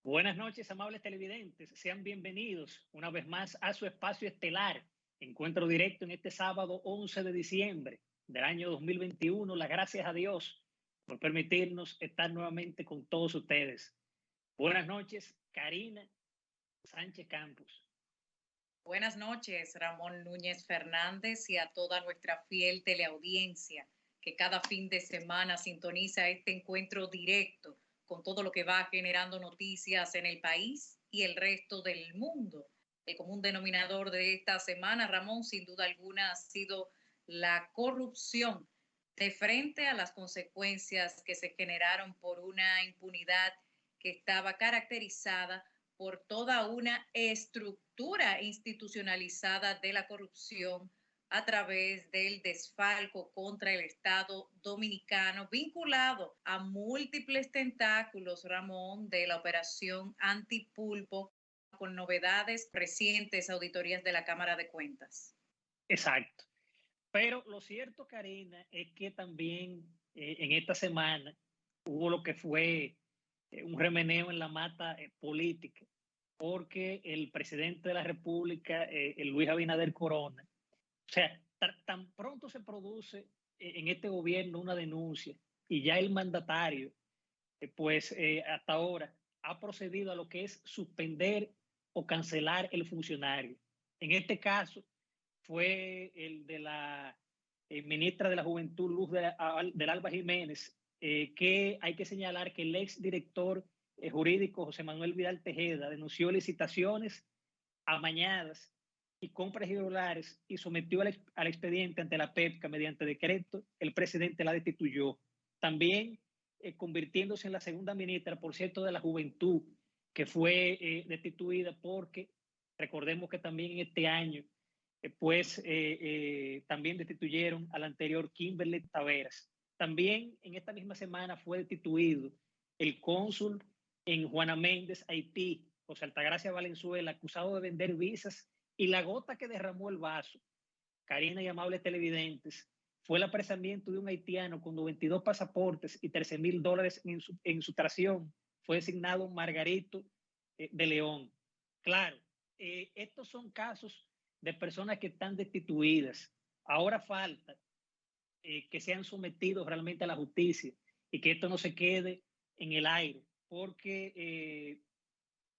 Buenas noches, amables televidentes. Sean bienvenidos una vez más a su espacio estelar. Encuentro directo en este sábado 11 de diciembre del año 2021. Las gracias a Dios por permitirnos estar nuevamente con todos ustedes. Buenas noches, Karina Sánchez Campos. Buenas noches, Ramón Núñez Fernández, y a toda nuestra fiel teleaudiencia que cada fin de semana sintoniza este encuentro directo con todo lo que va generando noticias en el país y el resto del mundo. El común denominador de esta semana, Ramón, sin duda alguna ha sido la corrupción de frente a las consecuencias que se generaron por una impunidad que estaba caracterizada por toda una estructura institucionalizada de la corrupción a través del desfalco contra el Estado dominicano, vinculado a múltiples tentáculos, Ramón, de la operación Antipulpo, con novedades recientes auditorías de la Cámara de Cuentas. Exacto. Pero lo cierto, Karina, es que también en esta semana hubo lo que fue un remeneo en la mata política, porque el presidente de la República, Luis Abinader Corona, o sea, tan pronto se produce en este gobierno una denuncia y ya el mandatario, hasta ahora ha procedido a lo que es suspender o cancelar el funcionario. En este caso fue el de la ministra de la Juventud, Luz del Alba Jiménez, que hay que señalar que el ex director jurídico José Manuel Vidal Tejeda denunció licitaciones amañadas y compras irregulares y sometió al expediente ante la PEPCA mediante decreto. El presidente la destituyó. También convirtiéndose en la segunda ministra, por cierto, de la Juventud, que fue destituida porque recordemos que también en este año también destituyeron al anterior Kimberly Taveras. También en esta misma semana fue destituido el cónsul en Juana Méndez, Haití, José Altagracia Valenzuela, acusado de vender visas, y la gota que derramó el vaso, Karina y amables televidentes, fue el apresamiento de un haitiano con 92 pasaportes y $13,000 en su tracción. Fue designado Margarito de León. Claro, estos son casos de personas que están destituidas. Ahora falta que sean sometidos realmente a la justicia y que esto no se quede en el aire, porque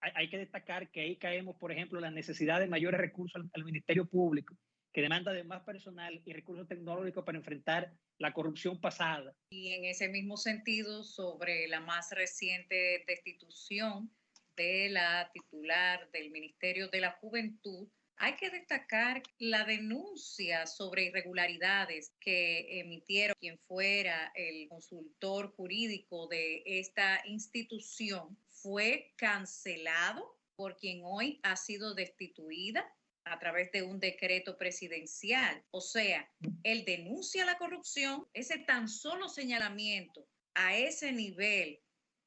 hay que destacar que ahí caemos, por ejemplo, en la necesidad de mayores recursos al Ministerio Público, que demanda de más personal y recursos tecnológicos para enfrentar la corrupción pasada. Y en ese mismo sentido, sobre la más reciente destitución de la titular del Ministerio de la Juventud, hay que destacar la denuncia sobre irregularidades que emitieron quien fuera el consultor jurídico de esta institución. Fue cancelado por quien hoy ha sido destituida a través de un decreto presidencial. O sea, él denuncia la corrupción, ese tan solo señalamiento a ese nivel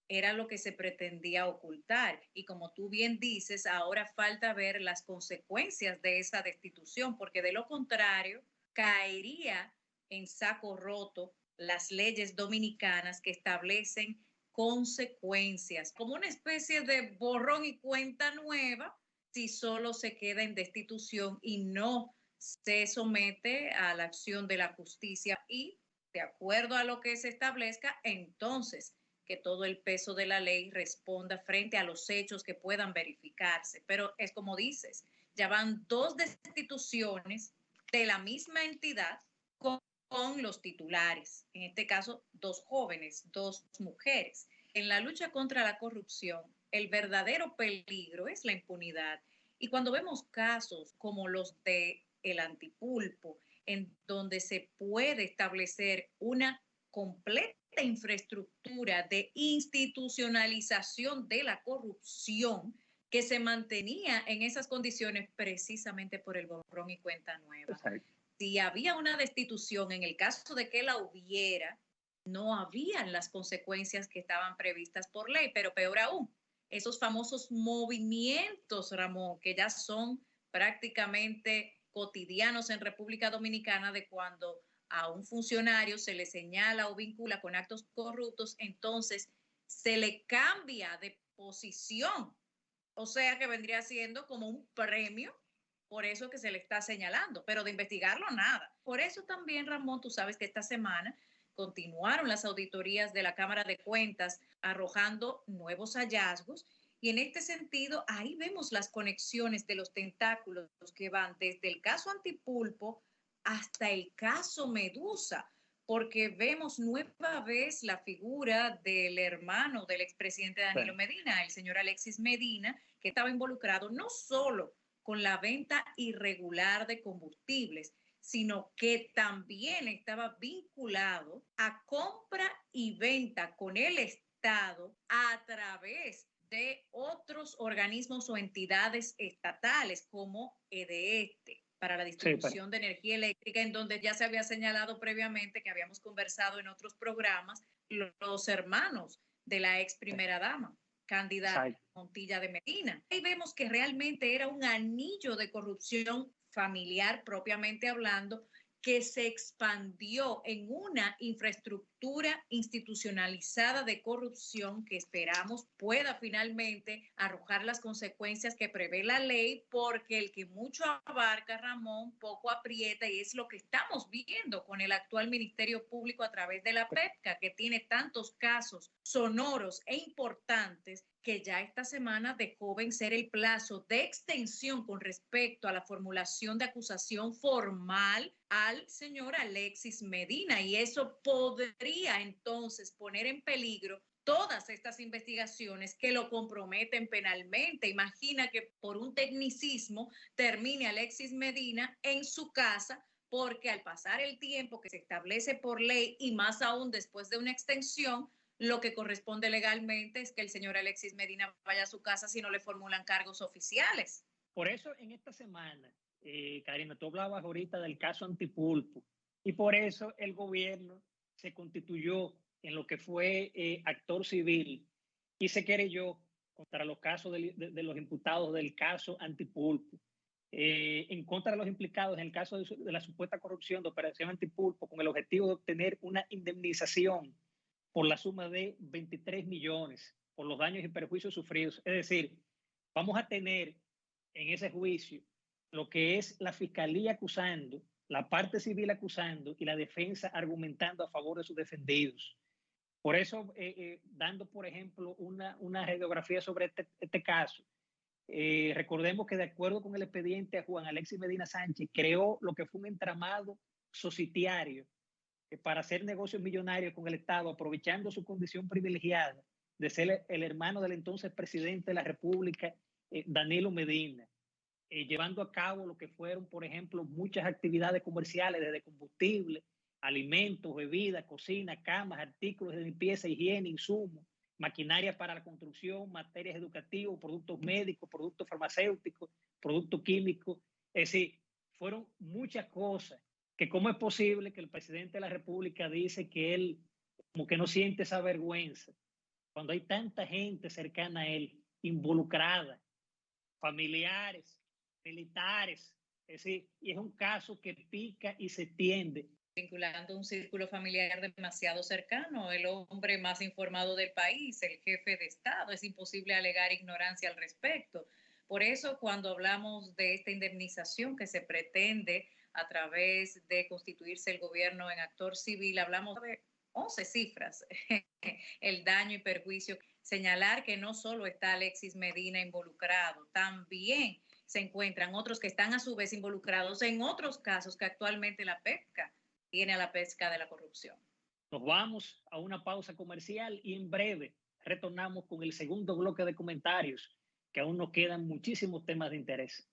era lo que se pretendía ocultar. Y como tú bien dices, ahora falta ver las consecuencias de esa destitución, porque de lo contrario, caería en saco roto las leyes dominicanas que establecen consecuencias, como una especie de borrón y cuenta nueva, si solo se queda en destitución y no se somete a la acción de la justicia y, de acuerdo a lo que se establezca, entonces que todo el peso de la ley responda frente a los hechos que puedan verificarse. Pero es como dices, ya van 2 destituciones de la misma entidad con los titulares, en este caso 2 jóvenes, 2 mujeres. En la lucha contra la corrupción, el verdadero peligro es la impunidad. Y cuando vemos casos como los de el Antipulpo, en donde se puede establecer una completa infraestructura de institucionalización de la corrupción que se mantenía en esas condiciones precisamente por el borrón y cuenta nueva. Exacto. Si había una destitución, en el caso de que la hubiera, no habían las consecuencias que estaban previstas por ley, pero peor aún, esos famosos movimientos, Ramón, que ya son prácticamente cotidianos en República Dominicana, de cuando a un funcionario se le señala o vincula con actos corruptos, entonces se le cambia de posición. O sea que vendría siendo como un premio por eso que se le está señalando, pero de investigarlo nada. Por eso también, Ramón, tú sabes que esta semana continuaron las auditorías de la Cámara de Cuentas arrojando nuevos hallazgos y en este sentido ahí vemos las conexiones de los tentáculos que van desde el caso Antipulpo hasta el caso Medusa, porque vemos nueva vez la figura del hermano del expresidente Danilo Medina, el señor Alexis Medina, que estaba involucrado no solo con la venta irregular de combustibles, sino que también estaba vinculado a compra y venta con el Estado a través de otros organismos o entidades estatales como EDESTE para la distribución de energía eléctrica, en donde ya se había señalado previamente que habíamos conversado en otros programas, los hermanos de la ex primera dama, Cándida Montilla de Medina. Ahí vemos que realmente era un anillo de corrupción familiar propiamente hablando, que se expandió en una infraestructura institucionalizada de corrupción que esperamos pueda finalmente arrojar las consecuencias que prevé la ley, porque el que mucho abarca, Ramón, poco aprieta, y es lo que estamos viendo con el actual Ministerio Público a través de la PEPCA, que tiene tantos casos sonoros e importantes que ya esta semana dejó vencer el plazo de extensión con respecto a la formulación de acusación formal al señor Alexis Medina, y eso podría entonces poner en peligro todas estas investigaciones que lo comprometen penalmente. Imagina que por un tecnicismo termine Alexis Medina en su casa, porque al pasar el tiempo que se establece por ley y más aún después de una extensión, lo que corresponde legalmente es que el señor Alexis Medina vaya a su casa si no le formulan cargos oficiales. Por eso en esta semana, Karina, tú hablabas ahorita del caso Antipulpo, y por eso el gobierno se constituyó en lo que fue actor civil y se querelló contra los casos de los imputados del caso Antipulpo, en contra de los implicados en el caso de la supuesta corrupción de Operación Antipulpo, con el objetivo de obtener una indemnización por la suma de 23 millones por los daños y perjuicios sufridos. Es decir, vamos a tener en ese juicio lo que es la fiscalía acusando, la parte civil acusando y la defensa argumentando a favor de sus defendidos. Por eso, dando, por ejemplo, una radiografía sobre este caso, recordemos que de acuerdo con el expediente a Juan Alexis Medina Sánchez, creó lo que fue un entramado societario para hacer negocios millonarios con el Estado, aprovechando su condición privilegiada de ser el hermano del entonces presidente de la República, Danilo Medina, llevando a cabo lo que fueron, por ejemplo, muchas actividades comerciales desde combustible, alimentos, bebidas, cocina, camas, artículos de limpieza, higiene, insumos, maquinaria para la construcción, materias educativas, productos médicos, productos farmacéuticos, productos químicos. Es decir, fueron muchas cosas que cómo es posible que el presidente de la República dice que él como que no siente esa vergüenza cuando hay tanta gente cercana a él, involucrada, familiares, militares. Es decir, y es un caso que pica y se extiende. Vinculando un círculo familiar demasiado cercano, el hombre más informado del país, el jefe de Estado, es imposible alegar ignorancia al respecto. Por eso, cuando hablamos de esta indemnización que se pretende a través de constituirse el gobierno en actor civil, hablamos de 11 cifras, el daño y perjuicio. Señalar que no solo está Alexis Medina involucrado, también se encuentran otros que están a su vez involucrados en otros casos que actualmente la PEPCA tiene a la pesca de la corrupción. Nos vamos a una pausa comercial y en breve retornamos con el segundo bloque de comentarios, que aún nos quedan muchísimos temas de interés.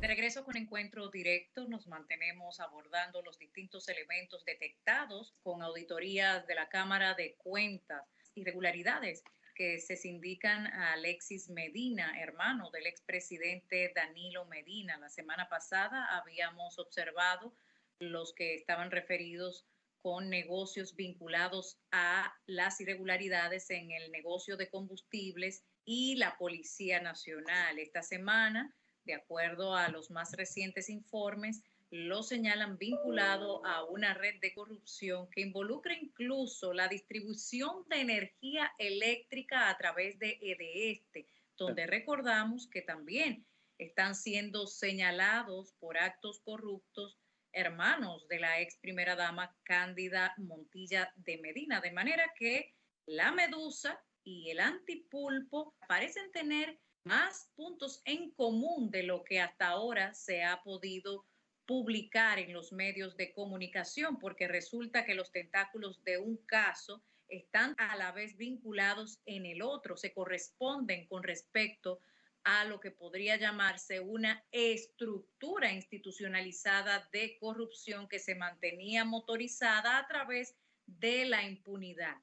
De regreso con Encuentro Directo, nos mantenemos abordando los distintos elementos detectados con auditorías de la Cámara de Cuentas, irregularidades que se sindican a Alexis Medina, hermano del expresidente Danilo Medina. La semana pasada habíamos observado los que estaban referidos con negocios vinculados a las irregularidades en el negocio de combustibles y la Policía Nacional. Esta semana de acuerdo a los más recientes informes, lo señalan vinculado a una red de corrupción que involucra incluso la distribución de energía eléctrica a través de EDESTE, donde recordamos que también están siendo señalados por actos corruptos hermanos de la ex primera dama Cándida Montilla de Medina, de manera que la Medusa y el Antipulpo parecen tener más puntos en común de lo que hasta ahora se ha podido publicar en los medios de comunicación, porque resulta que los tentáculos de un caso están a la vez vinculados en el otro, se corresponden con respecto a lo que podría llamarse una estructura institucionalizada de corrupción que se mantenía motorizada a través de la impunidad.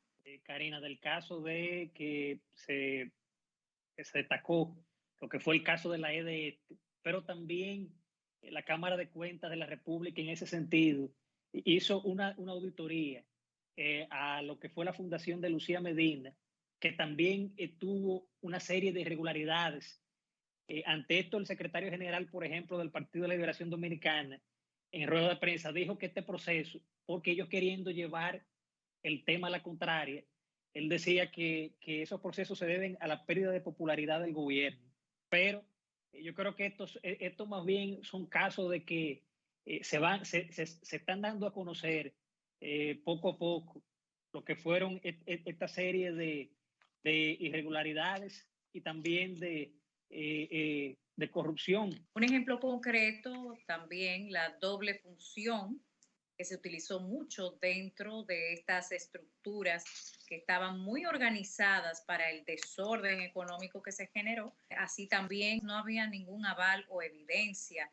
Karina, del caso de que se destacó lo que fue el caso de la EDE, pero también la Cámara de Cuentas de la República en ese sentido hizo una auditoría a lo que fue la fundación de Lucía Medina, que también tuvo una serie de irregularidades. Ante esto, el secretario general, por ejemplo, del Partido de la Liberación Dominicana, en rueda de prensa, dijo que este proceso, porque ellos queriendo llevar el tema a la contraria, él decía que esos procesos se deben a la pérdida de popularidad del gobierno. Pero yo creo que estos más bien son casos de que se están dando a conocer poco a poco lo que fueron esta serie de irregularidades y también de corrupción. Un ejemplo concreto también, la doble función que se utilizó mucho dentro de estas estructuras que estaban muy organizadas para el desorden económico que se generó. Así también no había ningún aval o evidencia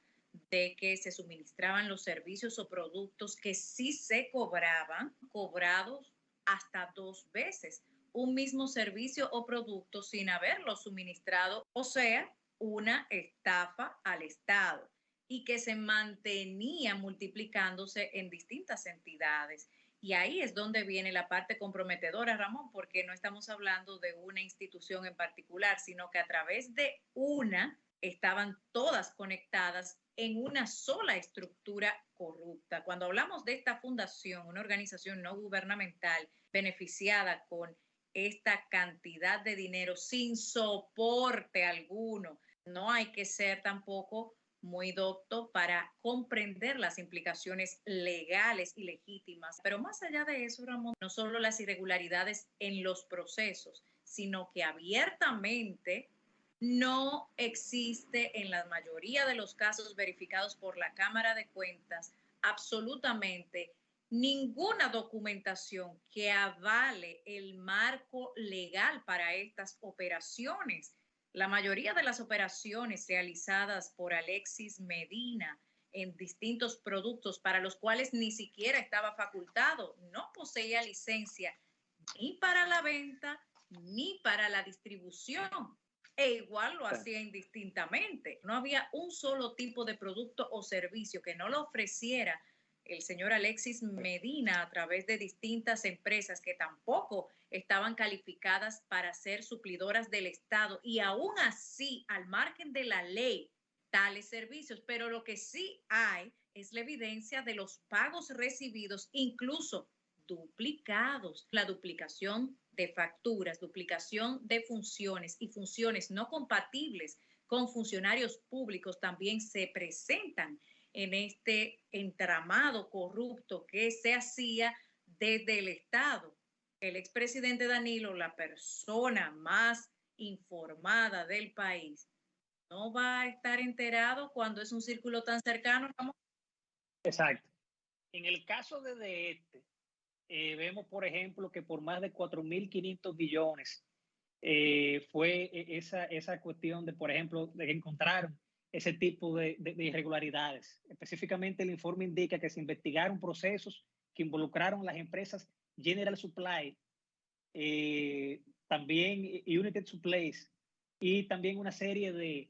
de que se suministraban los servicios o productos que sí se cobraban, cobrados hasta 2 veces un mismo servicio o producto sin haberlo suministrado, o sea, una estafa al Estado, y que se mantenía multiplicándose en distintas entidades. Y ahí es donde viene la parte comprometedora, Ramón, porque no estamos hablando de una institución en particular, sino que a través de una estaban todas conectadas en una sola estructura corrupta. Cuando hablamos de esta fundación, una organización no gubernamental beneficiada con esta cantidad de dinero sin soporte alguno, no hay que ser tampoco muy docto para comprender las implicaciones legales y legítimas. Pero más allá de eso, Ramón, no solo las irregularidades en los procesos, sino que abiertamente no existe en la mayoría de los casos verificados por la Cámara de Cuentas absolutamente ninguna documentación que avale el marco legal para estas operaciones. La mayoría de las operaciones realizadas por Alexis Medina en distintos productos para los cuales ni siquiera estaba facultado, no poseía licencia ni para la venta ni para la distribución. E igual lo hacía indistintamente. No había un solo tipo de producto o servicio que no lo ofreciera el señor Alexis Medina a través de distintas empresas que tampoco estaban calificadas para ser suplidoras del Estado, y aún así, al margen de la ley, tales servicios. Pero lo que sí hay es la evidencia de los pagos recibidos, incluso duplicados, la duplicación de facturas, duplicación de funciones y funciones no compatibles con funcionarios públicos también se presentan en este entramado corrupto que se hacía desde el Estado. El expresidente Danilo, la persona más informada del país, no va a estar enterado cuando es un círculo tan cercano. Exacto. En el caso de este, vemos, por ejemplo, que por más de 4.500 billones fue esa cuestión de, por ejemplo, de que encontraron ese tipo de irregularidades. Específicamente, el informe indica que se investigaron procesos que involucraron a las empresas General Supply, también United Supplies y también una serie de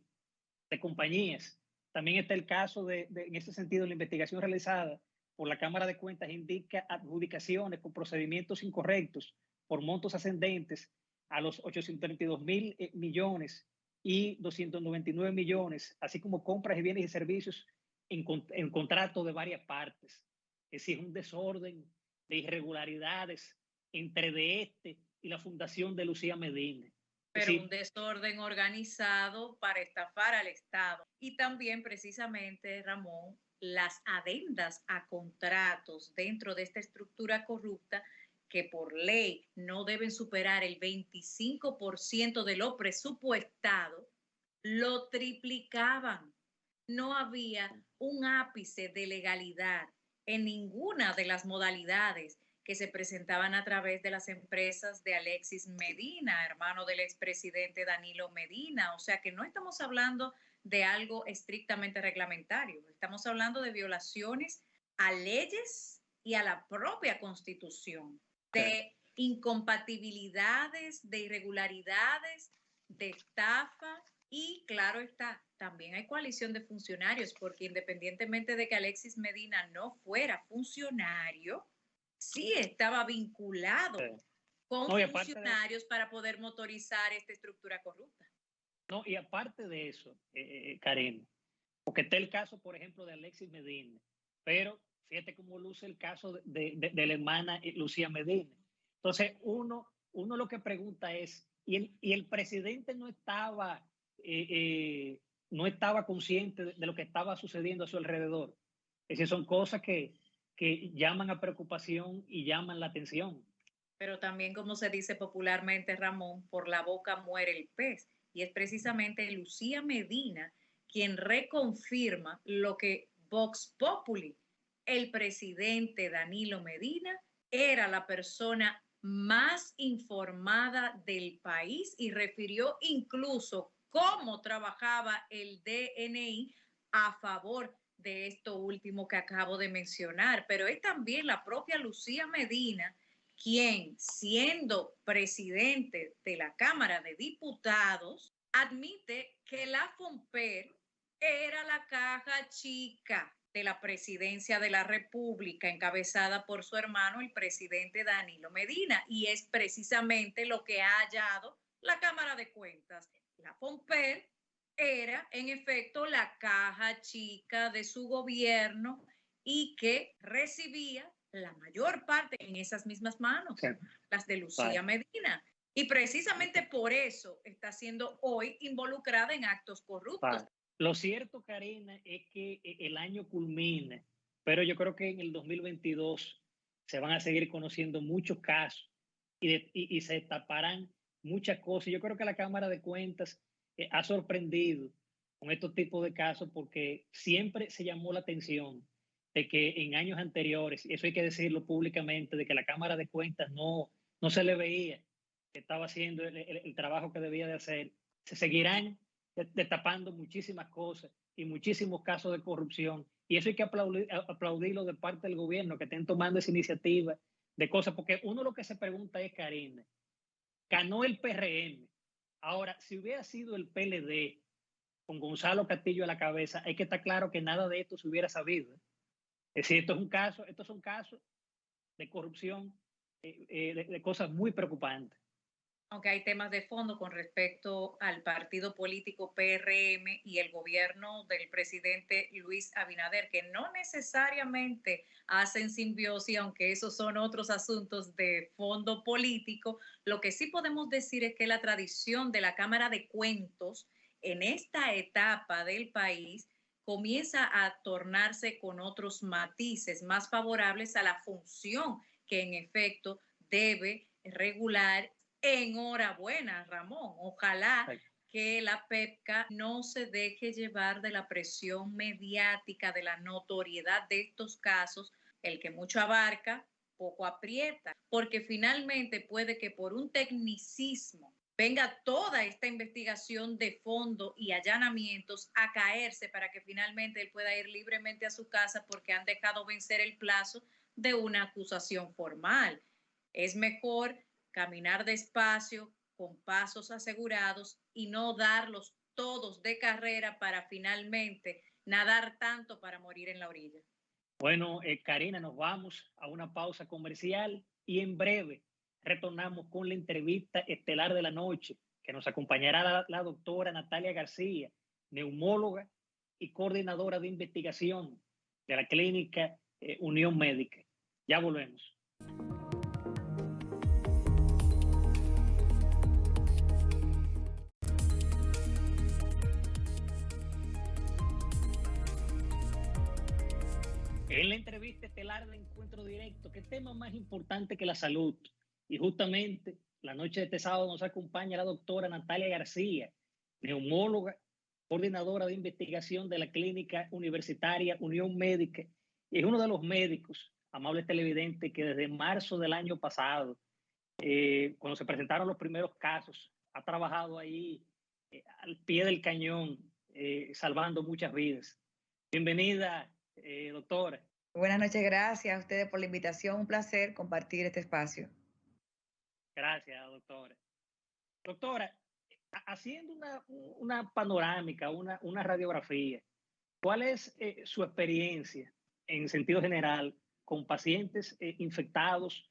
compañías. También está el caso en ese sentido, la investigación realizada por la Cámara de Cuentas indica adjudicaciones con procedimientos incorrectos por montos ascendentes a los 832.000 millones y 299 millones, así como compras de bienes y servicios en contrato de varias partes. Es decir, un desorden de irregularidades entre de este y la fundación de Lucía Medina. Es Pero decir, un desorden organizado para estafar al Estado. Y también precisamente, Ramón, las adendas a contratos dentro de esta estructura corrupta que por ley no deben superar el 25% de lo presupuestado, lo triplicaban. No había un ápice de legalidad en ninguna de las modalidades que se presentaban a través de las empresas de Alexis Medina, hermano del expresidente Danilo Medina. O sea que no estamos hablando de algo estrictamente reglamentario, estamos hablando de violaciones a leyes y a la propia Constitución, de incompatibilidades, de irregularidades, de estafa y claro está, también hay coalición de funcionarios, porque independientemente de que Alexis Medina no fuera funcionario, sí estaba vinculado con no, funcionarios para poder motorizar esta estructura corrupta. No, y aparte de eso, Karen, porque está el caso, por ejemplo, de Alexis Medina, pero fíjate cómo luce el caso de la hermana Lucía Medina. Entonces, uno lo que pregunta es, ¿y el presidente no estaba consciente de lo que estaba sucediendo a su alrededor? Es decir, son cosas que llaman a preocupación y llaman la atención. Pero también, como se dice popularmente, Ramón, por la boca muere el pez. Y es precisamente Lucía Medina quien reconfirma lo que Vox Populi, el presidente Danilo Medina, era la persona más informada del país y refirió incluso cómo trabajaba el DNI a favor de esto último que acabo de mencionar. Pero es también la propia Lucía Medina quien, siendo presidente de la Cámara de Diputados, admite que la FOMPER era la caja chica de la presidencia de la República, encabezada por su hermano, el presidente Danilo Medina, y es precisamente lo que ha hallado la Cámara de Cuentas. La FOMPER era, en efecto, la caja chica de su gobierno y que recibía la mayor parte en esas mismas manos, sí, las de Lucía Medina. Y precisamente por eso está siendo hoy involucrada en actos corruptos. Lo cierto, Karina, es que el año culmina, pero yo creo que en el 2022 se van a seguir conociendo muchos casos y se taparán muchas cosas. Yo creo que la Cámara de Cuentas ha sorprendido con estos tipos de casos porque siempre se llamó la atención de que en años anteriores, y eso hay que decirlo públicamente, de que la Cámara de Cuentas no se le veía que estaba haciendo el trabajo que debía de hacer. Se seguirán destapando muchísimas cosas y muchísimos casos de corrupción. Y eso hay que aplaudirlo de parte del gobierno, que estén tomando esa iniciativa de cosas, porque uno lo que se pregunta es, Karina, ganó el PRM. Ahora, si hubiera sido el PLD con Gonzalo Castillo a la cabeza, hay que estar claro que nada de esto se hubiera sabido. Es decir, estos son casos de corrupción, de cosas muy preocupantes. Aunque hay temas de fondo con respecto al partido político PRM y el gobierno del presidente Luis Abinader, que no necesariamente hacen simbiosis, aunque esos son otros asuntos de fondo político. Lo que sí podemos decir es que la tradición de la Cámara de Cuentos en esta etapa del país comienza a tornarse con otros matices más favorables a la función que en efecto debe regular. Enhorabuena, Ramón. Ojalá que la PEPCA no se deje llevar de la presión mediática, de la notoriedad de estos casos. El que mucho abarca, poco aprieta, porque finalmente puede que por un tecnicismo venga toda esta investigación de fondo y allanamientos a caerse para que finalmente él pueda ir libremente a su casa porque han dejado vencer el plazo de una acusación formal. Es mejor caminar despacio, con pasos asegurados y no darlos todos de carrera para finalmente nadar tanto para morir en la orilla. Bueno, Karina, nos vamos a una pausa comercial y en breve retornamos con la entrevista estelar de la noche que nos acompañará la doctora Natalia García, neumóloga y coordinadora de investigación de la clínica Unión Médica. Ya volvemos. En la entrevista estelar de Encuentro Directo, ¿qué tema más importante que la salud? Y justamente la noche de este sábado nos acompaña la doctora Natalia García, neumóloga, coordinadora de investigación de la clínica universitaria Unión Médica, y es uno de los médicos, amables televidentes, que desde marzo del año pasado, cuando se presentaron los primeros casos, ha trabajado ahí al pie del cañón, salvando muchas vidas. Bienvenida, doctora. Buenas noches, gracias a ustedes por la invitación. Un placer compartir este espacio. Gracias, doctora. Doctora, haciendo una panorámica, una radiografía, ¿cuál es su experiencia en sentido general con pacientes infectados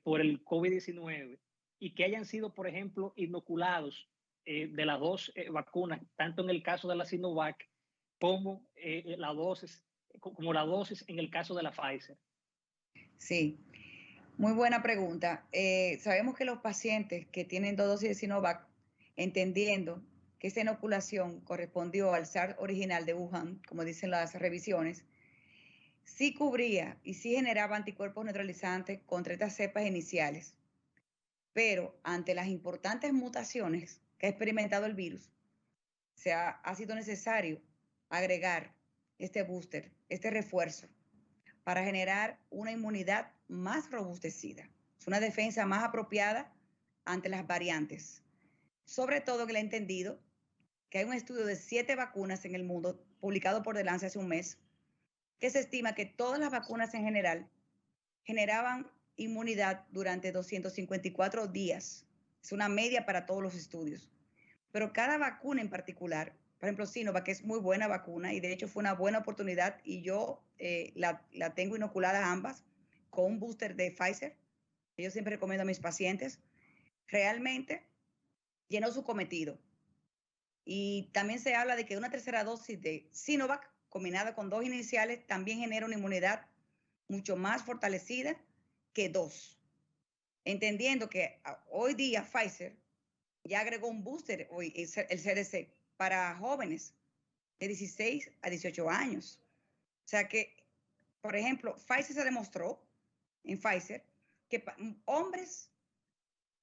por el COVID-19 y que hayan sido, por ejemplo, inoculados de las dos vacunas, tanto en el caso de la Sinovac como la dosis en el caso de la Pfizer? Sí, muy buena pregunta. Sabemos que los pacientes que tienen 2 dosis de Sinovac, entendiendo que esta inoculación correspondió al SARS original de Wuhan, como dicen las revisiones, sí cubría y sí generaba anticuerpos neutralizantes contra estas cepas iniciales. Pero ante las importantes mutaciones que ha experimentado el virus, ha sido necesario agregar este booster, este refuerzo, para generar una inmunidad más robustecida. Es una defensa más apropiada ante las variantes. Sobre todo que le he entendido que hay un estudio de 7 vacunas en el mundo, publicado por The Lancet hace un mes, que se estima que todas las vacunas en general generaban inmunidad durante 254 días. Es una media para todos los estudios. Pero cada vacuna en particular, por ejemplo, Sinovac, que es muy buena vacuna y de hecho fue una buena oportunidad y yo la tengo inoculada ambas con un booster de Pfizer. Yo siempre recomiendo a mis pacientes. Realmente llenó su cometido. Y también se habla de que una tercera dosis de Sinovac combinada con 2 iniciales también genera una inmunidad mucho más fortalecida que 2. Entendiendo que hoy día Pfizer ya agregó un booster, hoy el CDC, para jóvenes de 16 a 18 años. O sea que, por ejemplo, Pfizer se demostró en Pfizer que hombres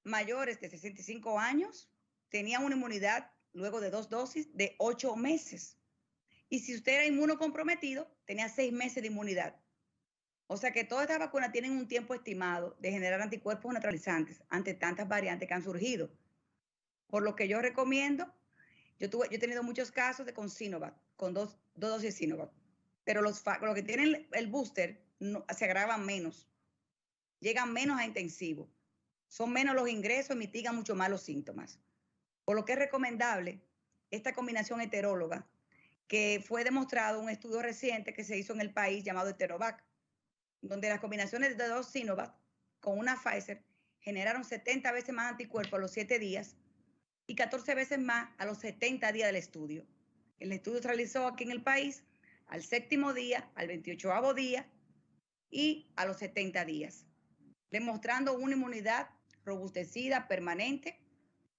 mayores de 65 años tenían una inmunidad luego de 2 dosis de 8 meses. Y si usted era inmunocomprometido, tenía 6 meses de inmunidad. O sea que todas estas vacunas tienen un tiempo estimado de generar anticuerpos neutralizantes ante tantas variantes que han surgido. Por lo que yo recomiendo, yo he tenido muchos casos con Sinovac, con dos dosis de Sinovac, pero los que tienen el booster se agravan menos, llegan menos a intensivo, son menos los ingresos y mitigan mucho más los síntomas. Por lo que es recomendable esta combinación heteróloga, que fue demostrado en un estudio reciente que se hizo en el país llamado Heterovac, donde las combinaciones de 2 Sinovac con una Pfizer generaron 70 veces más anticuerpos a los 7 días y 14 veces más a los 70 días del estudio. El estudio se realizó aquí en el país al 7º día, al 28º día y a los 70 días, demostrando una inmunidad robustecida, permanente,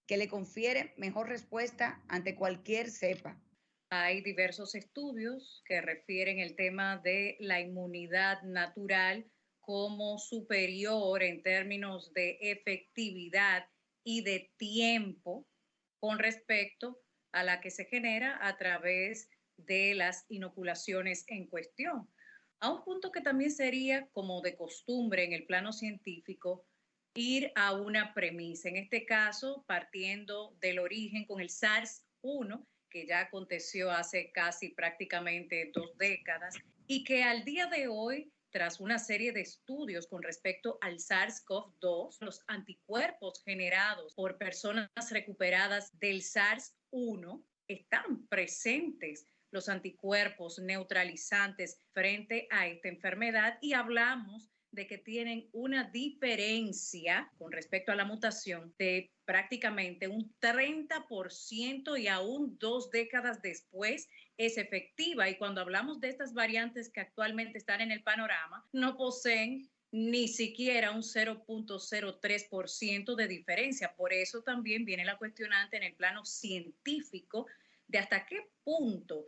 que le confiere mejor respuesta ante cualquier cepa. Hay diversos estudios que refieren el tema de la inmunidad natural como superior en términos de efectividad y de tiempo con respecto a la que se genera a través de las inoculaciones en cuestión. A un punto que también sería como de costumbre en el plano científico ir a una premisa, en este caso partiendo del origen con el SARS-1, que ya aconteció hace casi prácticamente 2 décadas y que al día de hoy, tras una serie de estudios con respecto al SARS-CoV-2, los anticuerpos generados por personas recuperadas del SARS-1 están presentes los anticuerpos neutralizantes frente a esta enfermedad y hablamos de que tienen una diferencia con respecto a la mutación de prácticamente un 30% y aún 2 décadas después es efectiva. Y cuando hablamos de estas variantes que actualmente están en el panorama, no poseen ni siquiera un 0.03% de diferencia. Por eso también viene la cuestionante en el plano científico de hasta qué punto,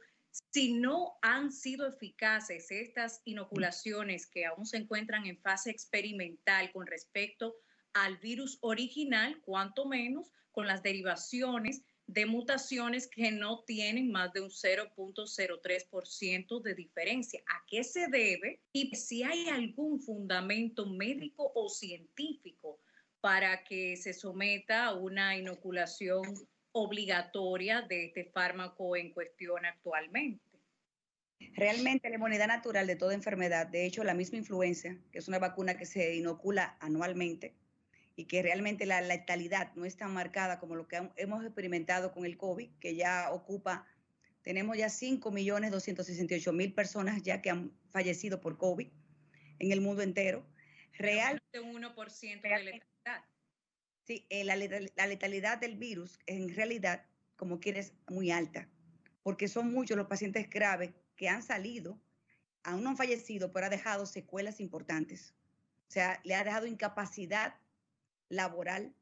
si no han sido eficaces estas inoculaciones que aún se encuentran en fase experimental con respecto al virus original, cuanto menos con las derivaciones de mutaciones que no tienen más de un 0.03% de diferencia. ¿A qué se debe? Y si hay algún fundamento médico o científico para que se someta a una inoculación obligatoria de este fármaco en cuestión actualmente. Realmente la inmunidad natural de toda enfermedad, de hecho la misma influenza, que es una vacuna que se inocula anualmente y que realmente la letalidad no es tan marcada como lo que hemos experimentado con el COVID, que ya tenemos ya 5.268.000 personas ya que han fallecido por COVID en el mundo entero. Realmente un 1% de letalidad. Sí, la letalidad del virus en realidad, como quieres, muy alta, porque son muchos los pacientes graves que han salido, aún no han fallecido, pero ha dejado secuelas importantes. O sea, le ha dejado incapacidad laboral,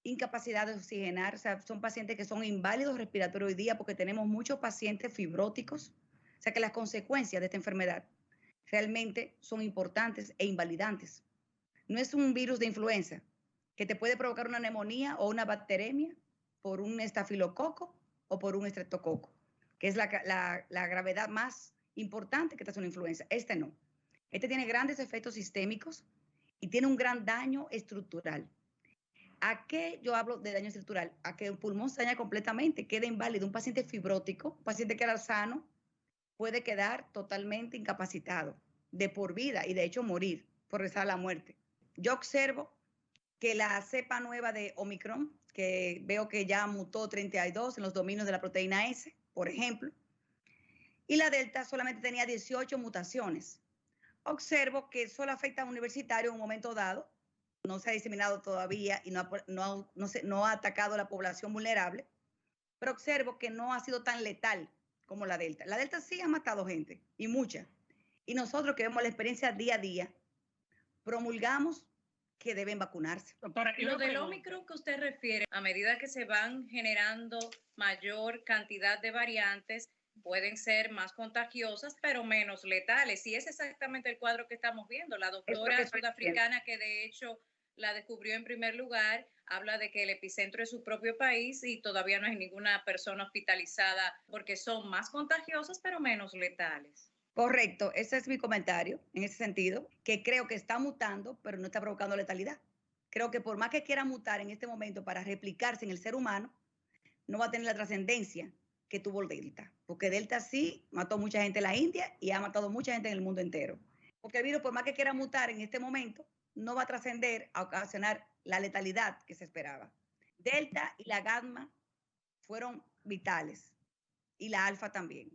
incapacidad de oxigenar. O sea, son pacientes que son inválidos respiratorios hoy día porque tenemos muchos pacientes fibróticos. O sea, que las consecuencias de esta enfermedad realmente son importantes e invalidantes. No es un virus de influenza que te puede provocar una neumonía o una bacteremia por un estafilococo o por un estreptococo, que es la gravedad más importante que te hace una influenza. Este no. Este tiene grandes efectos sistémicos y tiene un gran daño estructural. ¿A qué yo hablo de daño estructural? A que el pulmón se daña completamente, queda inválido. Un paciente fibrótico, un paciente que era sano, puede quedar totalmente incapacitado de por vida y de hecho morir por rezar a la muerte. Yo observo que la cepa nueva de Omicron, que veo que ya mutó 32 en los dominios de la proteína S, por ejemplo, y la Delta solamente tenía 18 mutaciones. Observo que solo afecta a un universitario en un momento dado, no se ha diseminado todavía y no ha atacado a la población vulnerable, pero observo que no ha sido tan letal como la Delta. La Delta sí ha matado gente, y mucha. Y nosotros que vemos la experiencia día a día, promulgamos que deben vacunarse. Doctora, lo del Omicron que usted refiere, a medida que se van generando mayor cantidad de variantes, pueden ser más contagiosas, pero menos letales. Y es exactamente el cuadro que estamos viendo. La doctora sudafricana, que de hecho la descubrió en primer lugar, habla de que el epicentro es su propio país y todavía no hay ninguna persona hospitalizada porque son más contagiosas, pero menos letales. Correcto, ese es mi comentario en ese sentido, que creo que está mutando, pero no está provocando letalidad. Creo que por más que quiera mutar en este momento para replicarse en el ser humano, no va a tener la trascendencia que tuvo el Delta, porque Delta sí mató mucha gente en la India y ha matado mucha gente en el mundo entero. Porque el virus, por más que quiera mutar en este momento, no va a trascender a ocasionar la letalidad que se esperaba. Delta y la gamma fueron vitales, y la alfa también,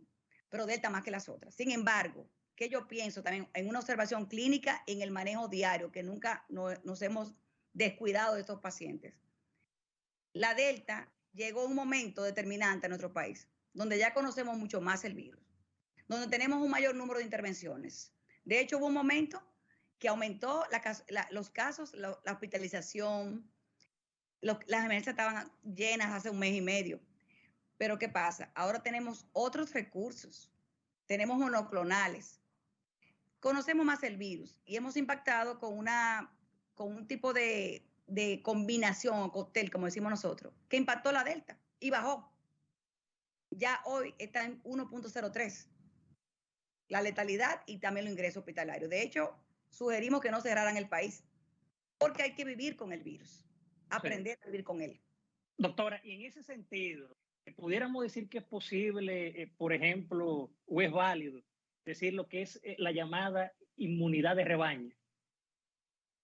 pero Delta más que las otras. Sin embargo, que yo pienso también en una observación clínica, en el manejo diario, que nunca nos hemos descuidado de estos pacientes. La Delta llegó a un momento determinante en nuestro país, donde ya conocemos mucho más el virus, donde tenemos un mayor número de intervenciones. De hecho, hubo un momento que aumentó los casos, la hospitalización, las emergencias estaban llenas hace un mes y medio. Pero ¿qué pasa? Ahora tenemos otros recursos, tenemos monoclonales, conocemos más el virus y hemos impactado con un tipo de combinación o cóctel, como decimos nosotros, que impactó la Delta y bajó. Ya hoy está en 1.03 la letalidad y también los ingresos hospitalarios. De hecho, sugerimos que no cerraran el país porque hay que vivir con el virus, aprender a vivir con él. Doctora, y en ese sentido, pudiéramos decir que es posible, por ejemplo, o es válido decir lo que es la llamada inmunidad de rebaño.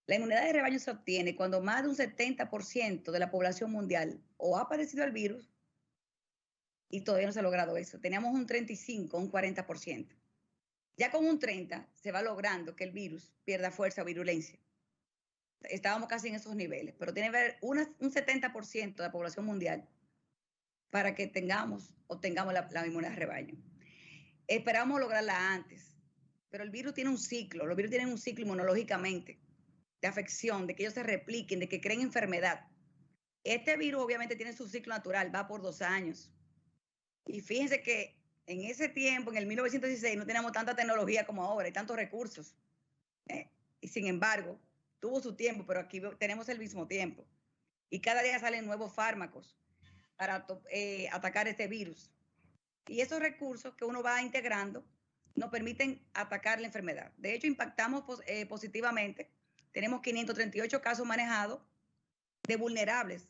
La inmunidad de rebaño se obtiene cuando más de un 70% de la población mundial o ha padecido el virus y todavía no se ha logrado eso. Teníamos un 35, un 40%. Ya con un 30 se va logrando que el virus pierda fuerza o virulencia. Estábamos casi en esos niveles, pero tiene que haber un 70% de la población mundial para que tengamos la inmunidad de rebaño. Esperamos lograrla antes, pero el virus tiene un ciclo, los virus tienen un ciclo inmunológicamente de afección, de que ellos se repliquen, de que creen enfermedad. Este virus obviamente tiene su ciclo natural, va por 2 años. Y fíjense que en ese tiempo, en el 1916, no teníamos tanta tecnología como ahora y tantos recursos. Y sin embargo, tuvo su tiempo, pero aquí tenemos el mismo tiempo. Y cada día salen nuevos fármacos para atacar este virus. Y esos recursos que uno va integrando nos permiten atacar la enfermedad. De hecho, impactamos positivamente. Tenemos 538 casos manejados de vulnerables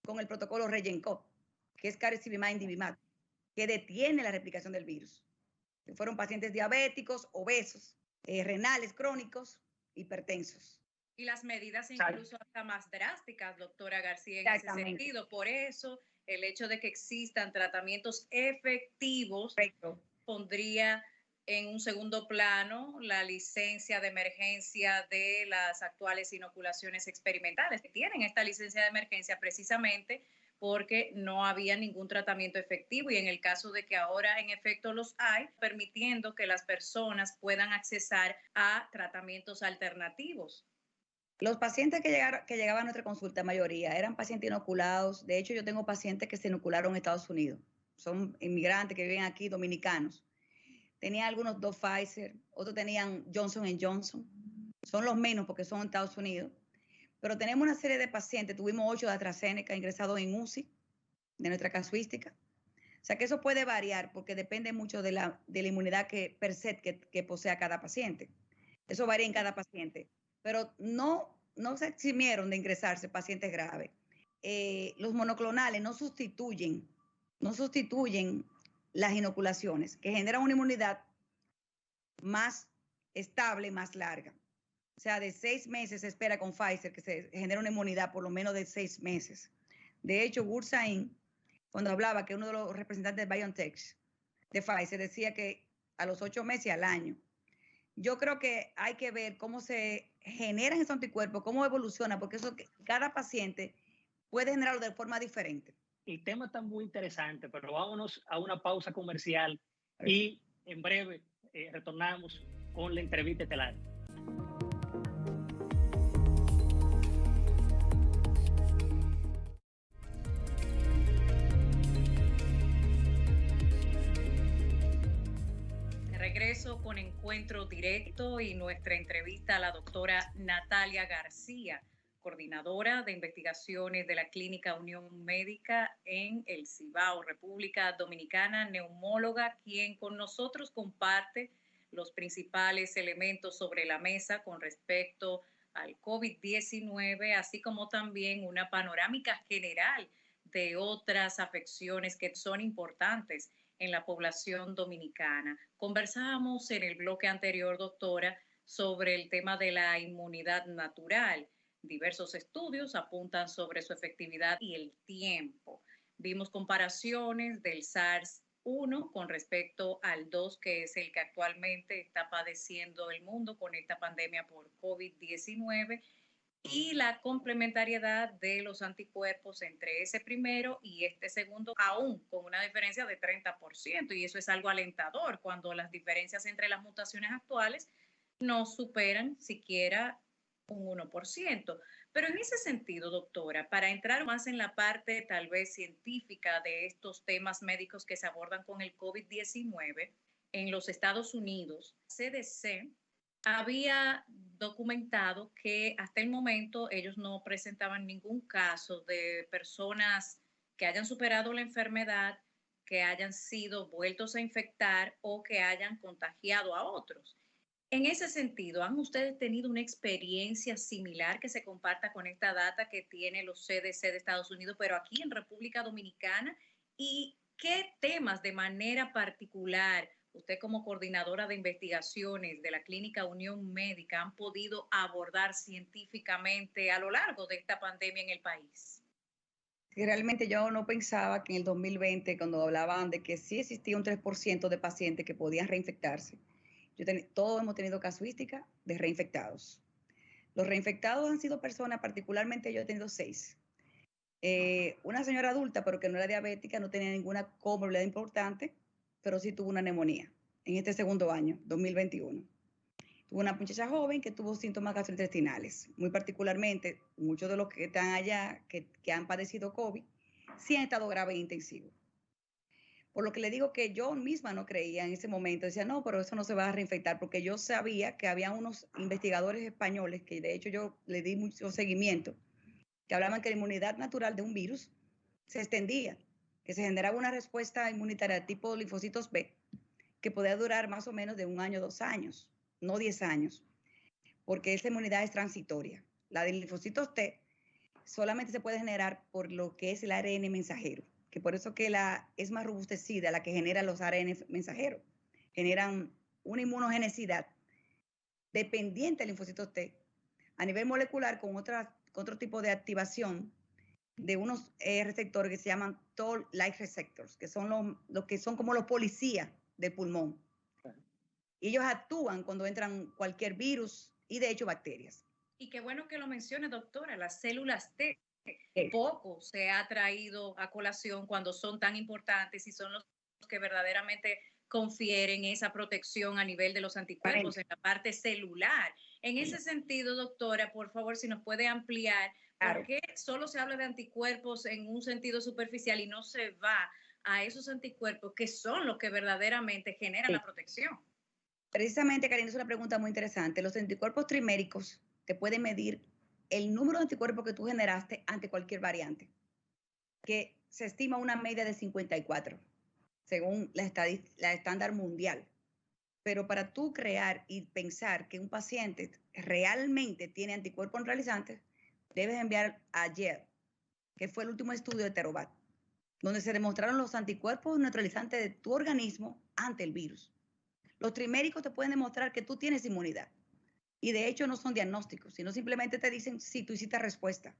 con el protocolo Regencov, que es Caricibimab Indibimab, que detiene la replicación del virus. Que fueron pacientes diabéticos, obesos, renales crónicos, hipertensos. Y las medidas incluso hasta más drásticas, doctora García, en ese sentido. Por eso, el hecho de que existan tratamientos efectivos pondría en un segundo plano la licencia de emergencia de las actuales inoculaciones experimentales, que tienen esta licencia de emergencia precisamente porque no había ningún tratamiento efectivo y en el caso de que ahora en efecto los hay, permitiendo que las personas puedan accesar a tratamientos alternativos. Los pacientes que llegaban a nuestra consulta, mayoría, eran pacientes inoculados. De hecho, yo tengo pacientes que se inocularon en Estados Unidos. Son inmigrantes que viven aquí, dominicanos. Tenían algunos 2 Pfizer, otros tenían Johnson & Johnson. Son los menos porque son en Estados Unidos. Pero tenemos una serie de pacientes, tuvimos 8 de AstraZeneca ingresados en UCI, de nuestra casuística. O sea que eso puede variar porque depende mucho de la inmunidad que posea cada paciente. Eso varía en cada paciente. Pero no se eximieron de ingresarse pacientes graves. Los monoclonales no sustituyen las inoculaciones, que generan una inmunidad más estable, más larga. O sea, de 6 meses se espera con Pfizer que se genere una inmunidad por lo menos de 6 meses. De hecho, Gursain, cuando hablaba, que uno de los representantes de BioNTech, de Pfizer, decía que a los 8 meses y al año. Yo creo que hay que ver cómo se generan esos anticuerpos, cómo evoluciona, porque eso cada paciente puede generarlo de forma diferente. El tema está muy interesante, pero vámonos a una pausa comercial y en breve retornamos con la entrevista estelar. Regreso con Encuentro Directo y nuestra entrevista a la doctora Natalia García, coordinadora de investigaciones de la Clínica Unión Médica en el Cibao, República Dominicana, neumóloga, quien con nosotros comparte los principales elementos sobre la mesa con respecto al COVID-19, así como también una panorámica general de otras afecciones que son importantes en la población dominicana. Conversábamos en el bloque anterior, doctora, sobre el tema de la inmunidad natural. Diversos estudios apuntan sobre su efectividad y el tiempo. Vimos comparaciones del SARS-1 con respecto al 2, que es el que actualmente está padeciendo el mundo con esta pandemia por COVID-19, y la complementariedad de los anticuerpos entre ese primero y este segundo, aún con una diferencia de 30%, y eso es algo alentador cuando las diferencias entre las mutaciones actuales no superan siquiera un 1%. Pero en ese sentido, doctora, para entrar más en la parte tal vez científica de estos temas médicos que se abordan con el COVID-19, en los Estados Unidos, CDC había documentado que hasta el momento ellos no presentaban ningún caso de personas que hayan superado la enfermedad, que hayan sido vueltos a infectar o que hayan contagiado a otros. En ese sentido, ¿han ustedes tenido una experiencia similar que se comparta con esta data que tiene los CDC de Estados Unidos, pero aquí en República Dominicana? ¿Y qué temas de manera particular usted como coordinadora de investigaciones de la Clínica Unión Médica han podido abordar científicamente a lo largo de esta pandemia en el país? Sí, realmente yo no pensaba que en el 2020, cuando hablaban de que sí existía un 3% de pacientes que podían reinfectarse, Todos hemos tenido casuística de reinfectados. Los reinfectados han sido personas, particularmente yo he tenido 6. Una señora adulta, pero que no era diabética, no tenía ninguna comorbilidad importante, pero sí tuvo una neumonía en este segundo año, 2021. Tuvo una muchacha joven que tuvo síntomas gastrointestinales. Muy particularmente, muchos de los que están allá, que han padecido COVID, sí han estado graves e intensivos. Por lo que le digo que yo misma no creía en ese momento. Decía, no, pero eso no se va a reinfectar, porque yo sabía que había unos investigadores españoles, que de hecho yo le di mucho seguimiento, que hablaban que la inmunidad natural de un virus se extendía, que se generaba una respuesta inmunitaria tipo linfocitos B, que podía durar más o menos de 1 año, 2 años, no 10 años, porque esa inmunidad es transitoria. La de linfocitos T solamente se puede generar por lo que es el ARN mensajero, que por eso que es más robustecida la que genera los ARN mensajeros. Generan una inmunogenicidad dependiente del linfocito T a nivel molecular con otro tipo de activación de unos receptores que se llaman Toll-like receptors, que son los que son como los policías del pulmón. Y ellos actúan cuando entran cualquier virus y de hecho bacterias. Y qué bueno que lo mencione, doctora, las células T. Poco se ha traído a colación cuando son tan importantes y son los que verdaderamente confieren esa protección a nivel de los anticuerpos en la parte celular. En ese sentido, doctora, por favor, si nos puede ampliar, ¿por qué solo se habla de anticuerpos en un sentido superficial y no se va a esos anticuerpos que son los que verdaderamente generan la protección? Precisamente, Karina, es una pregunta muy interesante. Los anticuerpos triméricos te pueden medir el número de anticuerpos que tú generaste ante cualquier variante, que se estima una media de 54, según la estándar mundial. Pero para tú crear y pensar que un paciente realmente tiene anticuerpos neutralizantes, debes enviar a Yale, que fue el último estudio de Terobat, donde se demostraron los anticuerpos neutralizantes de tu organismo ante el virus. Los triméricos te pueden demostrar que tú tienes inmunidad. Y de hecho no son diagnósticos, sino simplemente te dicen si tú hiciste respuesta.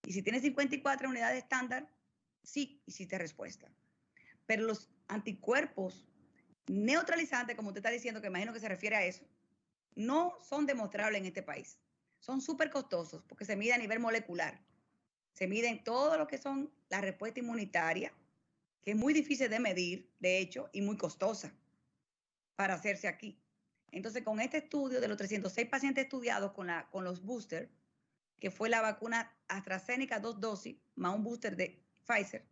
Y si tienes 54 unidades estándar, sí hiciste respuesta. Pero los anticuerpos neutralizantes, como usted está diciendo, que imagino que se refiere a eso, no son demostrables en este país. Son súper costosos porque se mide a nivel molecular. Se miden todo lo que son la respuesta inmunitaria, que es muy difícil de medir, de hecho, y muy costosa para hacerse aquí. Entonces, con este estudio de los 306 pacientes estudiados con los boosters, que fue la vacuna AstraZeneca 2 dosis más un booster de Pfizer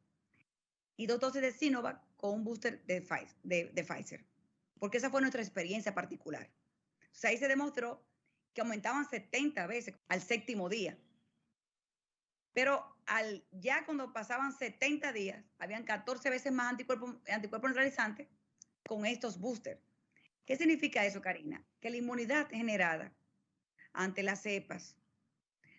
y 2 dosis de Sinovac con un booster de Pfizer, porque esa fue nuestra experiencia particular. O sea, ahí se demostró que aumentaban 70 veces al 7º día. Pero ya cuando pasaban 70 días, habían 14 veces más anticuerpos neutralizantes con estos boosters. ¿Qué significa eso, Karina? Que la inmunidad generada ante las cepas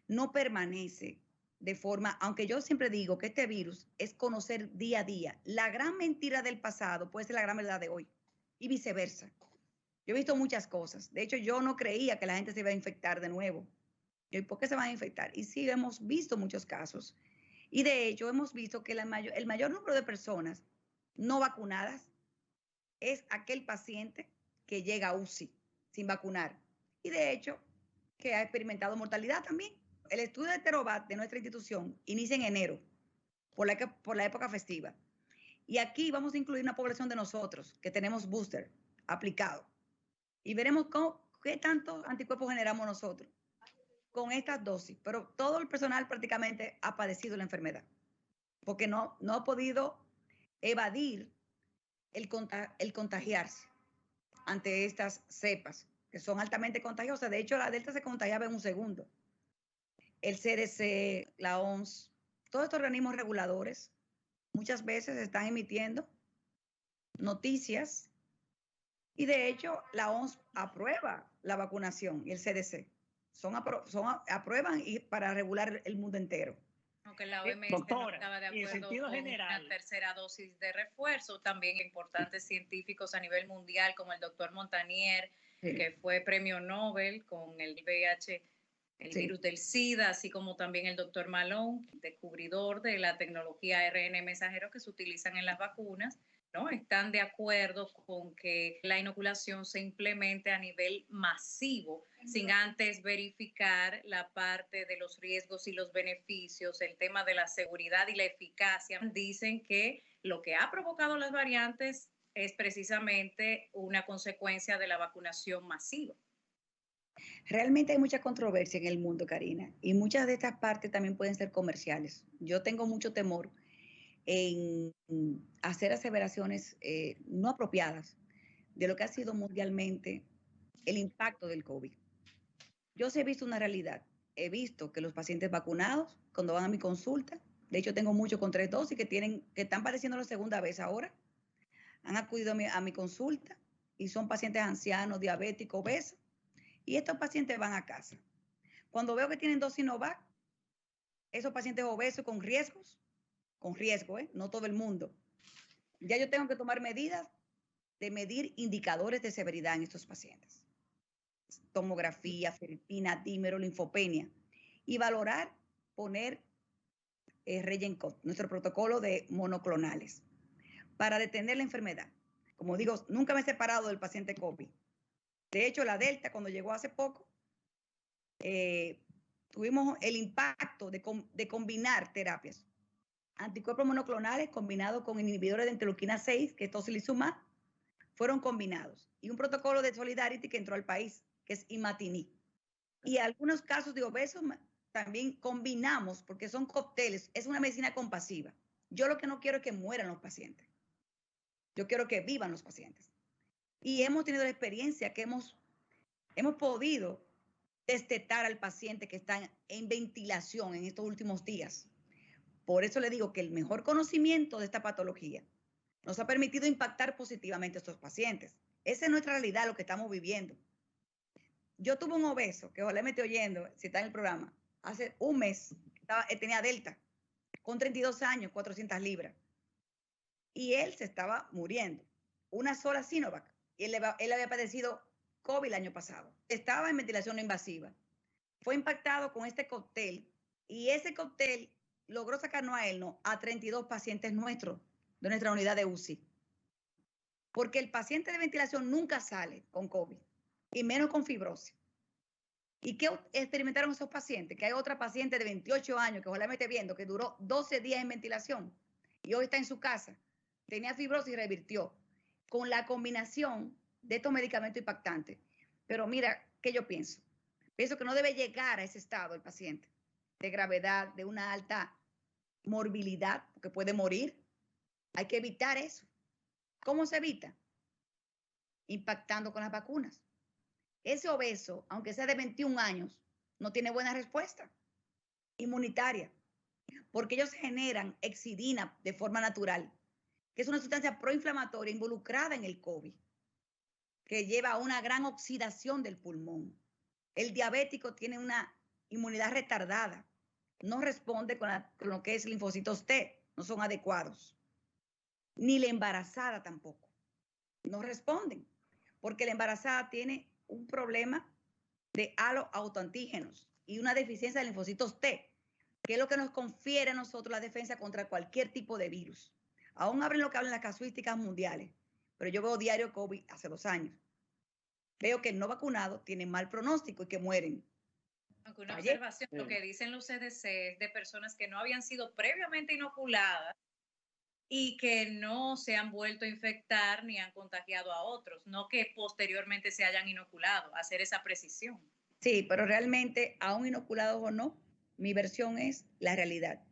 no permanece de forma, aunque yo siempre digo que este virus es conocer día a día. La gran mentira del pasado puede ser la gran verdad de hoy y viceversa. Yo he visto muchas cosas. De hecho, yo no creía que la gente se iba a infectar de nuevo. ¿Y por qué se van a infectar? Y sí, hemos visto muchos casos. Y de hecho, hemos visto que el mayor número de personas no vacunadas es aquel paciente que llega a UCI sin vacunar. Y de hecho, que ha experimentado mortalidad también. El estudio de Terobat de nuestra institución inicia en enero, por la época festiva. Y aquí vamos a incluir una población de nosotros que tenemos booster aplicado. Y veremos qué tantos anticuerpos generamos nosotros con estas dosis. Pero todo el personal prácticamente ha padecido la enfermedad, porque no ha podido evadir el contagiarse ante estas cepas, que son altamente contagiosas. De hecho, la Delta se contagiaba en un segundo. El CDC, la OMS, todos estos organismos reguladores muchas veces están emitiendo noticias y de hecho la OMS aprueba la vacunación y el CDC. Aprueban para regular el mundo entero. Aunque la OMS Doctora, no estaba de acuerdo con general, una tercera dosis de refuerzo, también importantes científicos a nivel mundial como el doctor Montagnier, que fue premio Nobel con el VIH, el virus del SIDA, así como también el doctor Malone, descubridor de la tecnología ARN mensajero que se utilizan en las vacunas, ¿no? Están de acuerdo con que la inoculación se implemente a nivel masivo, sin antes verificar la parte de los riesgos y los beneficios, el tema de la seguridad y la eficacia. Dicen que lo que ha provocado las variantes es precisamente una consecuencia de la vacunación masiva. Realmente hay mucha controversia en el mundo, Karina, y muchas de estas partes también pueden ser comerciales. Yo tengo mucho temor en hacer aseveraciones no apropiadas de lo que ha sido mundialmente el impacto del COVID. Yo sí he visto una realidad. He visto que los pacientes vacunados, cuando van a mi consulta, de hecho tengo muchos con 3 dosis que están padeciendo la segunda vez ahora, han acudido a mi consulta y son pacientes ancianos, diabéticos, obesos, y estos pacientes van a casa. Cuando veo que tienen 2 Sinovac, esos pacientes obesos con riesgos, no todo el mundo, ya yo tengo que tomar medidas de medir indicadores de severidad en estos pacientes. Tomografía, ferritina, dímero, linfopenia, y valorar poner Regencod, nuestro protocolo de monoclonales, para detener la enfermedad. Como digo, nunca me he separado del paciente COVID. De hecho, la Delta, cuando llegó hace poco, tuvimos el impacto de combinar terapias. Anticuerpos monoclonales combinados con inhibidores de interleuquina 6, que es tocilizumab, fueron combinados. Y un protocolo de Solidarity que entró al país, que es imatinib. Y algunos casos de obesos también combinamos, porque son cócteles, es una medicina compasiva. Yo lo que no quiero es que mueran los pacientes. Yo quiero que vivan los pacientes. Y hemos tenido la experiencia que hemos podido destetar al paciente que está en ventilación en estos últimos días. Por eso le digo que el mejor conocimiento de esta patología nos ha permitido impactar positivamente a estos pacientes. Esa es nuestra realidad, lo que estamos viviendo. Yo tuve un obeso, que ojalá me esté oyendo, si está en el programa, hace un mes, tenía Delta, con 32 años, 400 libras. Y él se estaba muriendo. Una sola Sinovac. Y él había padecido COVID el año pasado. Estaba en ventilación no invasiva. Fue impactado con este cóctel. Y ese cóctel logró sacarnos a él, no, a 32 pacientes nuestros de nuestra unidad de UCI. Porque el paciente de ventilación nunca sale con COVID, y menos con fibrosis. ¿Y qué experimentaron esos pacientes? Que hay otra paciente de 28 años, que ojalá me esté viendo, que duró 12 días en ventilación y hoy está en su casa. Tenía fibrosis y revirtió con la combinación de estos medicamentos impactantes. Pero mira, ¿qué yo pienso? Pienso que no debe llegar a ese estado el paciente de gravedad, de una alta morbilidad, porque puede morir. Hay que evitar eso. ¿Cómo se evita? Impactando con las vacunas. Ese obeso, aunque sea de 21 años, no tiene buena respuesta inmunitaria, porque ellos generan exidina de forma natural, que es una sustancia proinflamatoria involucrada en el COVID, que lleva a una gran oxidación del pulmón. El diabético tiene una inmunidad retardada, no responde con lo que es linfocitos T, no son adecuados. Ni la embarazada tampoco, no responden, porque la embarazada tiene un problema de autoantígenos y una deficiencia de linfocitos T, que es lo que nos confiere a nosotros la defensa contra cualquier tipo de virus. Aún abren lo que hablan las casuísticas mundiales, pero yo veo diario COVID hace 2 años. Veo que el no vacunado tiene mal pronóstico y que mueren. Aunque una observación, lo que dicen los CDC es de personas que no habían sido previamente inoculadas y que no se han vuelto a infectar ni han contagiado a otros, no que posteriormente se hayan inoculado, hacer esa precisión. Sí, pero realmente, aún inoculados o no, mi versión es la realidad.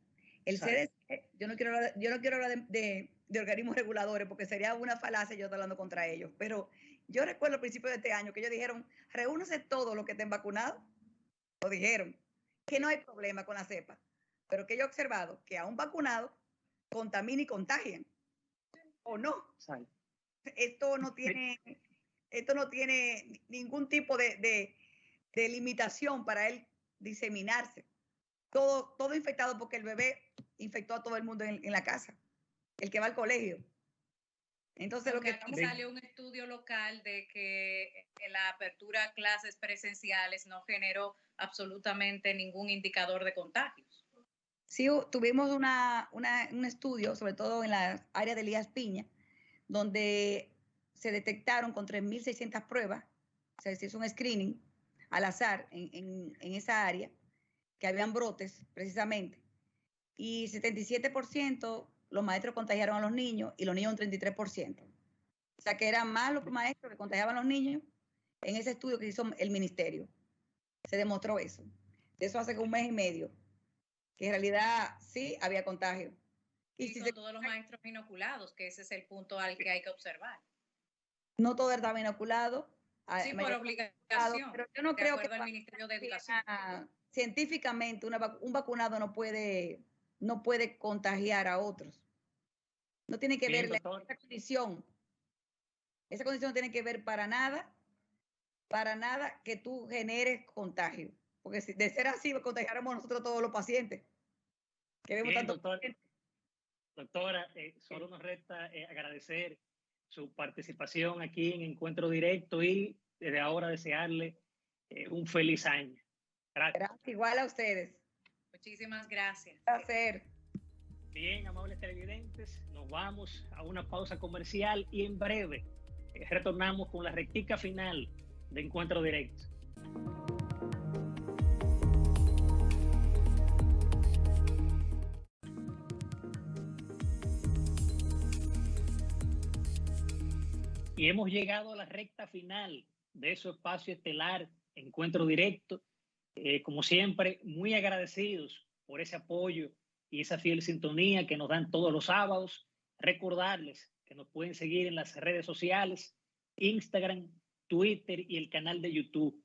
El CDC, yo no quiero hablar de organismos reguladores porque sería una falacia yo estar hablando contra ellos, pero yo recuerdo al principio de este año que ellos dijeron, reúnanse todos los que estén vacunados, lo dijeron, que no hay problema con la cepa, pero que yo he observado que aún vacunados contamina y contagian, ¿o no? Esto no tiene ningún tipo de limitación para él diseminarse. Todo infectado porque el bebé infectó a todo el mundo en la casa, el que va al colegio. Entonces porque lo que aquí salió un estudio local de que la apertura a clases presenciales no generó absolutamente ningún indicador de contagios. Sí, tuvimos un estudio, sobre todo en la área de Elías Piña, donde se detectaron con 3.600 pruebas, o sea, se hizo un screening al azar en esa área, que habían brotes precisamente, y 77% los maestros contagiaron a los niños y los niños un 33%. O sea, que eran más los maestros que contagiaban a los niños en ese estudio que hizo el ministerio. Se demostró eso. De eso hace un mes y medio, que en realidad sí había contagio. Y si son todos los maestros inoculados, que ese es el punto al que hay que observar. No todo estaba inoculado. Sí, por obligación, pero yo no de creo acuerdo que al Ministerio de Educación. Científicamente un vacunado no puede contagiar a otros. No tiene que ver esa condición. Esa condición no tiene que ver para nada que tú generes contagio. Porque si de ser así, contagiáramos nosotros todos los pacientes. Que vemos tanto doctora, solo nos resta agradecer su participación aquí en Encuentro Directo y desde ahora desearle un feliz año. Gracias. Igual a ustedes. Muchísimas gracias. Un placer. Bien, amables televidentes, nos vamos a una pausa comercial y en breve retornamos con la rectica final de Encuentro Directo. Y hemos llegado a la recta final de su espacio estelar, Encuentro Directo. Como siempre, muy agradecidos por ese apoyo y esa fiel sintonía que nos dan todos los sábados. Recordarles que nos pueden seguir en las redes sociales, Instagram, Twitter y el canal de YouTube.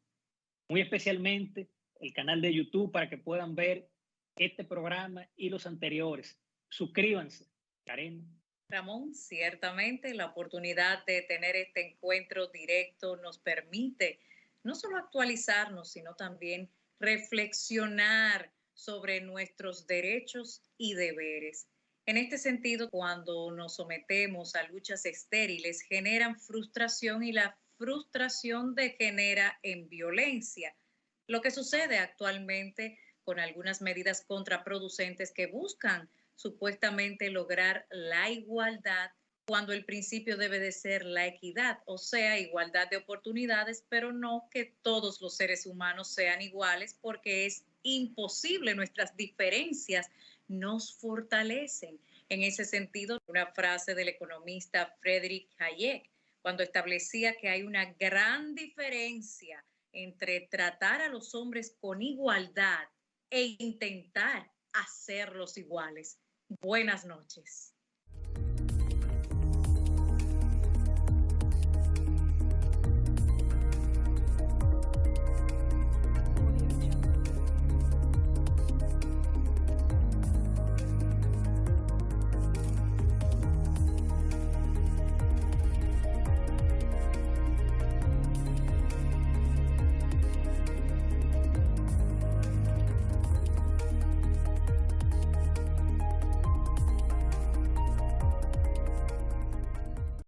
Muy especialmente el canal de YouTube para que puedan ver este programa y los anteriores. Suscríbanse. Karen. Ramón, ciertamente la oportunidad de tener este encuentro directo nos permite no solo actualizarnos, sino también reflexionar sobre nuestros derechos y deberes. En este sentido, cuando nos sometemos a luchas estériles, generan frustración y la frustración degenera en violencia. Lo que sucede actualmente con algunas medidas contraproducentes que buscan supuestamente lograr la igualdad cuando el principio debe de ser la equidad, o sea, igualdad de oportunidades, pero no que todos los seres humanos sean iguales porque es imposible, nuestras diferencias nos fortalecen. En ese sentido, una frase del economista Friedrich Hayek, cuando establecía que hay una gran diferencia entre tratar a los hombres con igualdad e intentar hacerlos iguales. Buenas noches.